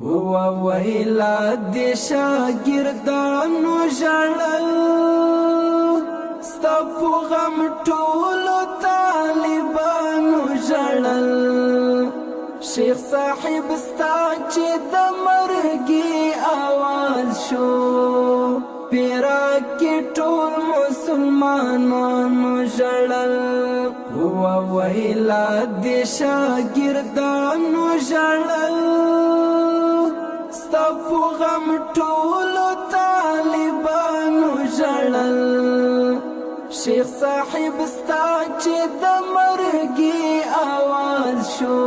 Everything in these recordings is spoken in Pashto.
وویلا دی شاگردانو ژړل ستا په غم ټولو طالبانو ژړل شیخ صاحب ستا چې د مرګي آواز شو پیرا کې ټول مسلمانانو ژړل وویلا دی شاگردانو ژړل ستا په غم ټولو طالبانو ژړل شیخ صاحب ستا چې د مرګي آواز شو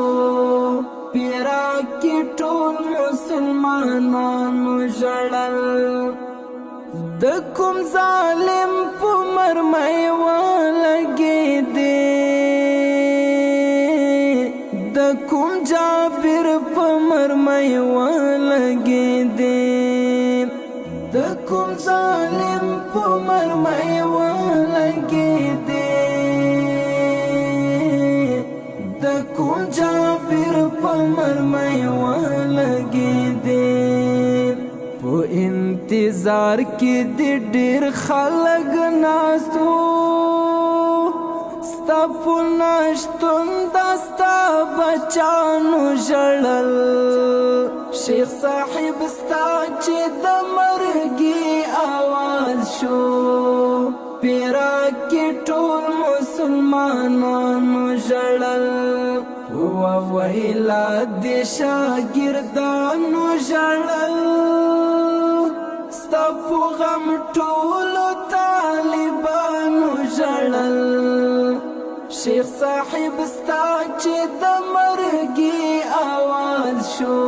پیرا کې ټول مسلمانانو ژړل د کوم ظالم په مرمۍ ولګېدې د کوم جابر په مرمۍ ولګېدې د کوم ظالم په مرمۍ ولګېدې د کوم جابر په مرمۍ ولګېدې په انتظار کې د ډېر خلک ناست وو ستا په نشتون دا ستا بچانو ژړل شیخ صاحب ستا چې د مرګي آواز شو پیرا کې ټول مسلمانانو ژړل وویلا دی شاگردانو ژړل ستا په غم ټولو طالبانو ژړل شیخ صاحب ستا چې د مرګي آواز شو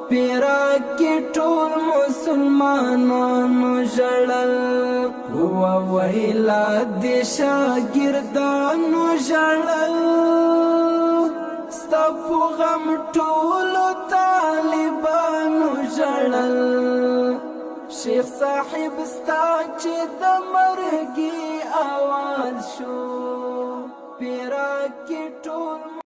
پیرا کې ټول مسلمانانو ژړل وویلا دی شاگردانو ژړل ستا په غم ټولو طالبانو ژړل شیخ صاحب ستا چې د مرګي آواز شو پیرا کې ټول